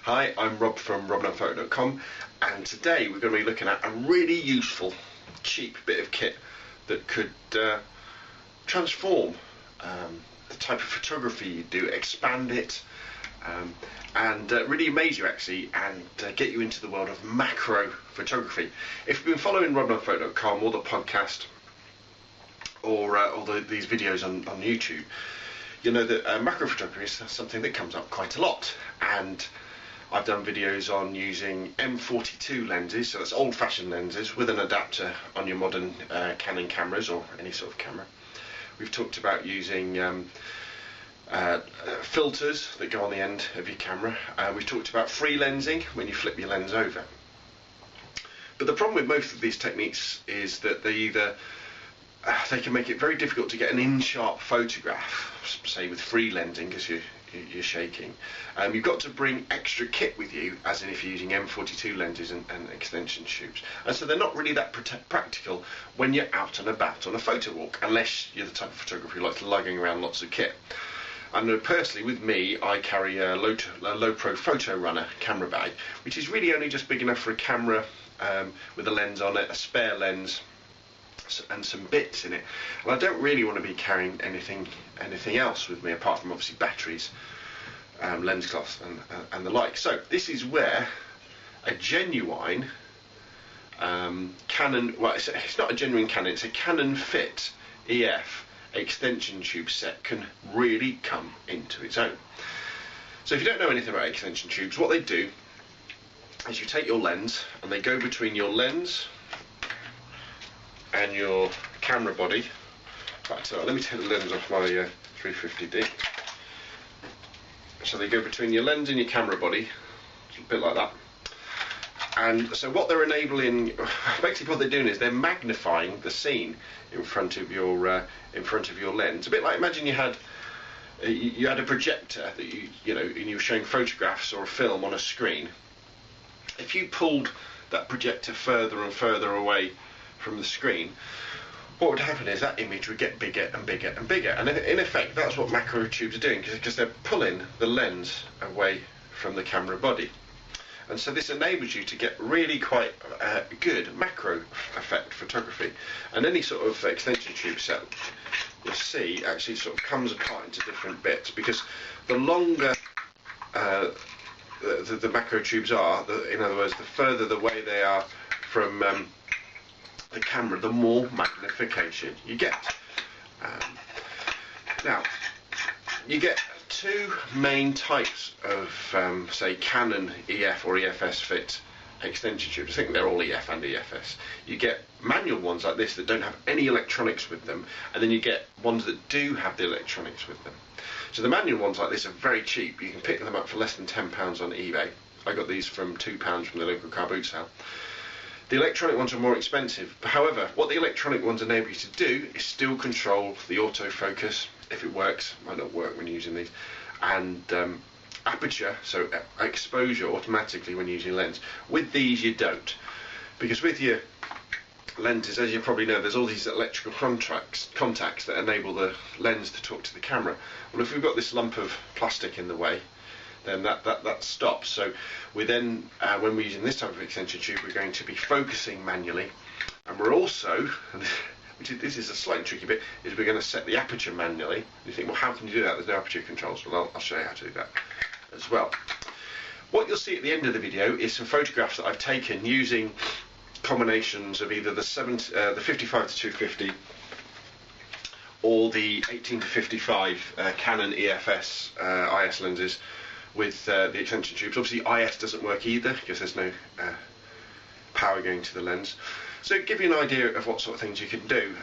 Hi, I'm Rob from robandphoto.com, and today we're going to be looking at a really useful, cheap bit of kit that could transform the type of photography you do, expand it, and really amaze you actually, and get you into the world of macro photography. If you've been following robandphoto.com or the podcast or these videos on YouTube, you know that macro photography is something that comes up quite a lot, and I've done videos on using M42 lenses, so that's old-fashioned lenses with an adapter on your modern Canon cameras or any sort of camera. We've talked about using filters that go on the end of your camera. We've talked about free lensing when you flip your lens over. But the problem with most of these techniques is that they can make it very difficult to get an in-sharp photograph, say with free lensing because you're shaking. You've got to bring extra kit with you, as in if you're using M42 lenses and extension tubes, and so they're not really that practical when you're out and about on a photo walk, unless you're the type of photographer who likes lugging around lots of kit. I know personally with me, I carry a low pro photo runner camera bag, which is really only just big enough for a camera with a lens on it, a spare lens, and some bits in it, and I don't really want to be carrying anything else with me apart from obviously batteries, lens cloths and the like. So this is where a genuine Canon, well it's not a genuine Canon, it's a Canon Fit EF extension tube set can really come into its own. So if you don't know anything about extension tubes, what they do is you take your lens and they go between your lens and your camera body. Right, so let me take the lens off my 350D. So they go between your lens and your camera body, a bit like that. And so what they're enabling, basically what they're doing is they're magnifying the scene in front of your lens. A bit like, imagine you had a projector that you know, and you were showing photographs or a film on a screen. If you pulled that projector further and further away from the screen, what would happen is that image would get bigger and bigger and bigger, and in effect that's what macro tubes are doing, because they're pulling the lens away from the camera body. And so this enables you to get really quite good macro effect photography. And any sort of extension tube set you'll see actually sort of comes apart into different bits, because the longer the macro tubes are, in other words, the further the way they are from the camera, the more magnification you get. Now, you get two main types of, say, Canon EF or EFS fit extension tubes. I think they're all EF and EFS. You get manual ones like this that don't have any electronics with them, and then you get ones that do have the electronics with them. So the manual ones like this are very cheap. You can pick them up for less than £10 on eBay. I got these from £2 from the local car boot sale. The electronic ones are more expensive. However, what the electronic ones enable you to do is still control the autofocus, if it works. It might not work when using these, and aperture, so exposure automatically when using lens. With these you don't, because with your lenses, as you probably know, there's all these electrical contacts that enable the lens to talk to the camera. Well, if we've got this lump of plastic in the way, then that stops. So we then, when we're using this type of extension tube, we're going to be focusing manually, and we're also, this is a slightly tricky bit, is we're going to set the aperture manually. You think, well, how can you do that? There's no aperture controls. Well, I'll show you how to do that as well. What you'll see at the end of the video is some photographs that I've taken using combinations of either the 55 to 250 or the 18 to 55 Canon EFS IS lenses with the extension tubes. Obviously IS doesn't work either because there's no power going to the lens. So give you an idea of what sort of things you can do.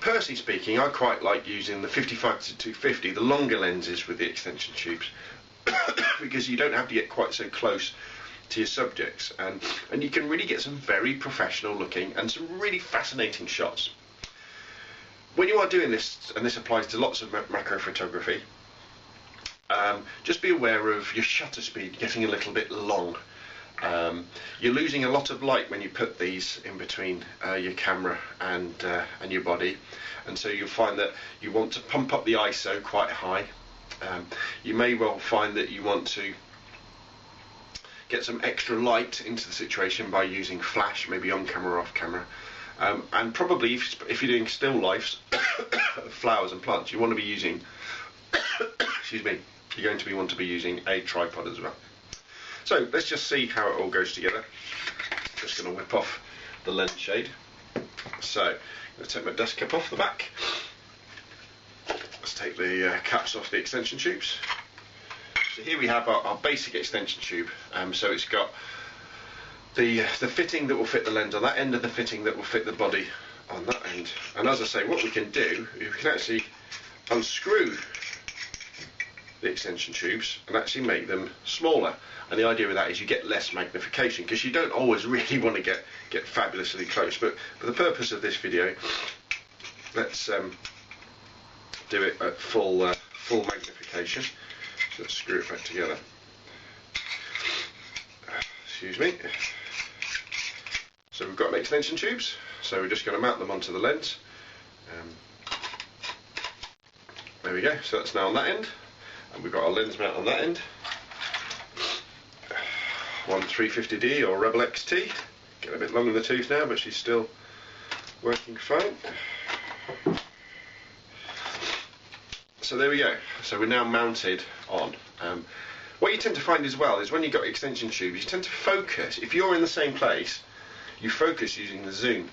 Personally speaking, I quite like using the 55 to 250, the longer lenses with the extension tubes, because you don't have to get quite so close to your subjects, and you can really get some very professional looking and some really fascinating shots. When you are doing this, and this applies to lots of macro photography, just be aware of your shutter speed getting a little bit long. You're losing a lot of light when you put these in between your camera and your body, and so you'll find that you want to pump up the ISO quite high. You may well find that you want to get some extra light into the situation by using flash, maybe on camera or off camera. And probably if you're doing still lifes of flowers and plants, you want to be using excuse me, you're going to want to be using a tripod as well. So let's just see how it all goes together. Just going to whip off the lens shade. So I'm going to take my dust cap off the back. Let's take the caps off the extension tubes. So here we have our basic extension tube. So it's got the fitting that will fit the lens on that end, and the fitting that will fit the body on that end. And as I say, what we can do is we can actually unscrew the extension tubes and actually make them smaller. And the idea of that is you get less magnification, because you don't always really want to get fabulously close. But for the purpose of this video, let's do it at full magnification. So let's screw it back together. Excuse me. So we've got an extension tubes, so we're just going to mount them onto the lens. There we go, so that's now on that end, and we've got our lens mount on that end. One 350D or Rebel XT, getting a bit long in the tooth now, but she's still working fine. So there we go, so we're now mounted on. What you tend to find as well is when you've got extension tubes, you tend to focus. If you're in the same place, you focus using the zoom,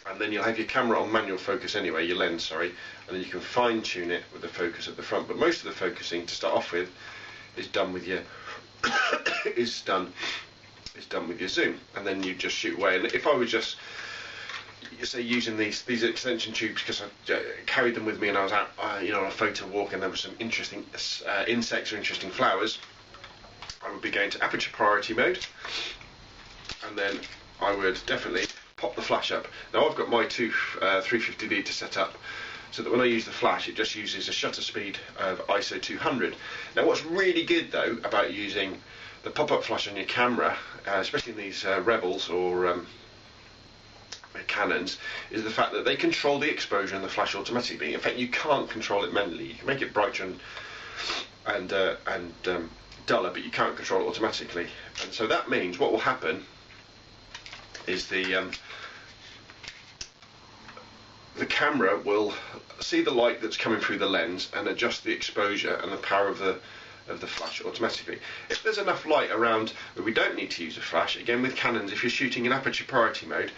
and then you'll have your camera on manual focus anyway, your lens, sorry, and then you can fine tune it with the focus at the front. But most of the focusing to start off with is done with your is done with your zoom, and then you just shoot away. And if I was just say using these extension tubes, because I carried them with me and I was out on a photo walk and there were some interesting insects or interesting flowers, I would be going to aperture priority mode, and then I would definitely pop the flash up. Now I've got my 350D to set up so that when I use the flash it just uses a shutter speed of ISO 200. Now what's really good though about using the pop-up flash on your camera, especially in these Rebels or Canons, is the fact that they control the exposure and the flash automatically. In fact, you can't control it manually. You can make it brighter and duller, but you can't control it automatically. And so that means what will happen is the camera will see the light that's coming through the lens and adjust the exposure and the power of the flash automatically. If there's enough light around where we don't need to use a flash, again with Canons, if you're shooting in aperture priority mode,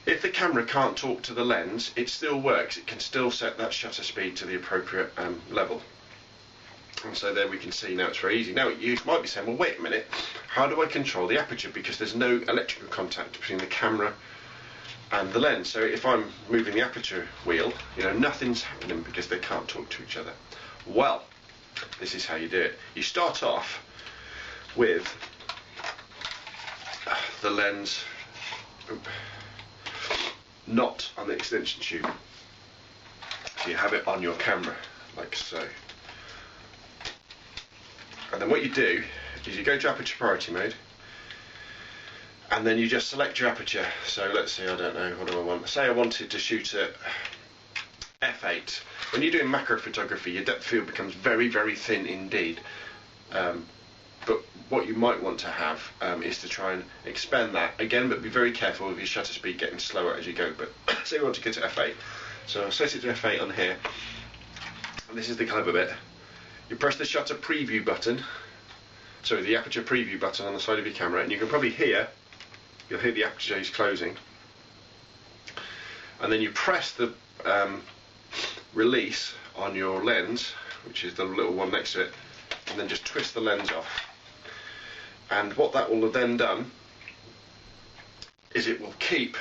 if the camera can't talk to the lens, it still works. It can still set that shutter speed to the appropriate level. And so there we can see now it's very easy. Now you might be saying, well wait a minute, how do I control the aperture? Because there's no electrical contact between the camera and the lens. So if I'm moving the aperture wheel, nothing's happening because they can't talk to each other. Well, this is how you do it. You start off with the lens not on the extension tube. So you have it on your camera, like so. And then what you do is you go to aperture priority mode, and then you just select your aperture. So let's see, I don't know, what do I want? Say I wanted to shoot at f8. When you're doing macro photography, your depth field becomes very, very thin indeed. But what you might want to have is to try and expand that again, but be very careful with your shutter speed getting slower as you go. But say we want to go to f8, so I'll set it to f8 on here, and this is the clever bit. You press the shutter preview button, sorry, the aperture preview button on the side of your camera, and you can probably hear, you'll hear the aperture is closing, and then you press the release on your lens, which is the little one next to it, and then just twist the lens off. And what that will have then done is it will keep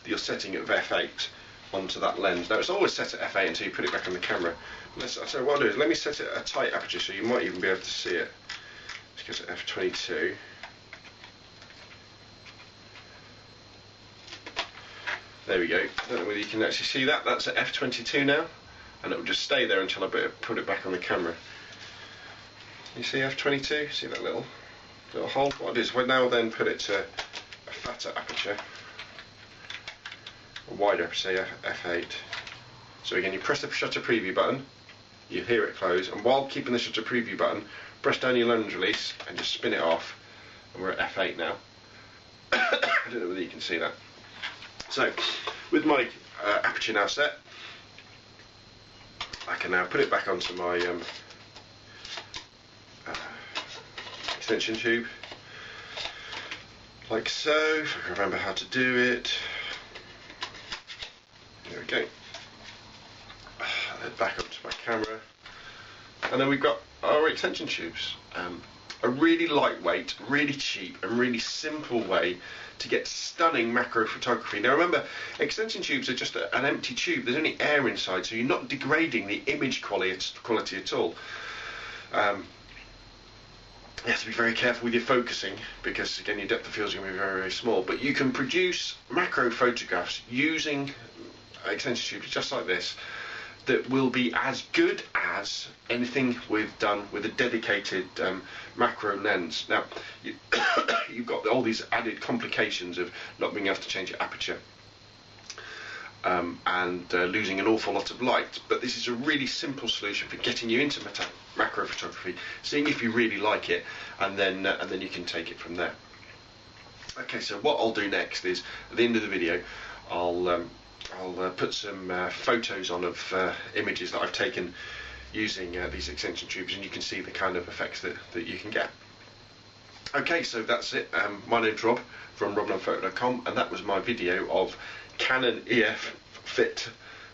your setting of f8 onto that lens. Now it's always set at f8 until you put it back on the camera. So what I'll do is let me set it at a tight aperture so you might even be able to see it. Let's go to f22. There we go. I don't know whether you can actually see that. That's at f22 now, and it will just stay there until I put it back on the camera. You see f22? See that little hole? What it is, we'll now then put it to a fatter aperture, a wider aperture, f8. So again, you press the shutter preview button, you hear it close, and while keeping the shutter preview button, press down your lens release and just spin it off, and we're at f8 now. I don't know whether you can see that. So, with my aperture now set, I can now put it back onto my extension tube, like so, if I can remember how to do it. There we go. Then back up to my camera, and then we've got our extension tubes. A really lightweight, really cheap and really simple way to get stunning macro photography. Now remember, extension tubes are just an empty tube. There's only air inside, so you're not degrading the image quality at all. You have to be very careful with your focusing, because again your depth of field is going to be very, very small, but you can produce macro photographs using extension tubes just like this that will be as good as anything we've done with a dedicated macro lens. Now you've got all these added complications of not being able to change your aperture and losing an awful lot of light, but this is a really simple solution for getting you into macro photography, seeing if you really like it, and then you can take it from there. Okay, so what I'll do next is, at the end of the video, I'll put some photos on of images that I've taken using these extension tubes, and you can see the kind of effects that you can get. Okay, so that's it. My name's Rob from robnunphoto.com, and that was my video of Canon EF Fit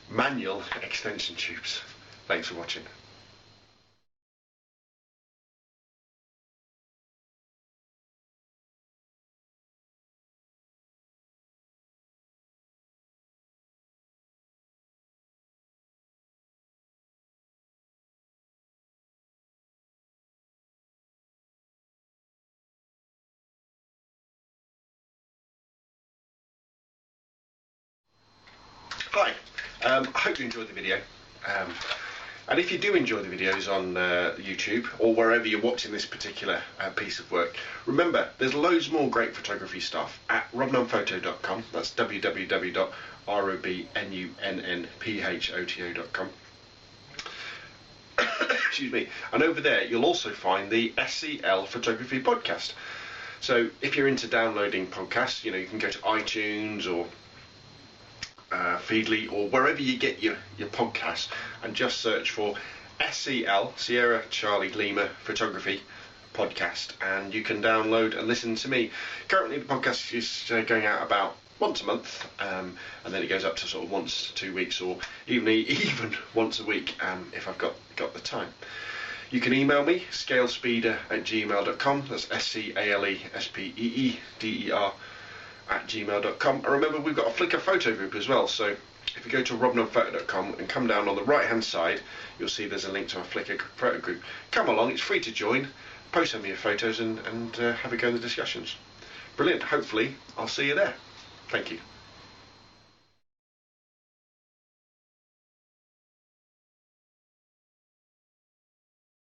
manual extension tubes. Thanks for watching. Hi, I hope you enjoyed the video, and if you do enjoy the videos on YouTube or wherever you're watching this particular piece of work, remember there's loads more great photography stuff at robnunphoto.com. That's www.robnunnphoto.com. Excuse me. And over there you'll also find the SCL Photography Podcast. So if you're into downloading podcasts, you can go to iTunes or Feedly or wherever you get your podcasts, and just search for SCL, Sierra Charlie Lima Photography Podcast, and you can download and listen to me. Currently the podcast is going out about once a month, and then it goes up to sort of once 2 weeks, or even once a week if I've got the time. You can email me, scalespeeder@gmail.com. That's scalespeeder@gmail.com. And remember, we've got a Flickr photo group as well, so if you go to robnunphoto.com and come down on the right hand side, you'll see there's a link to our Flickr photo group. Come along, it's free to join, post some of your photos and have a go in the discussions. Brilliant, hopefully I'll see you there. Thank you.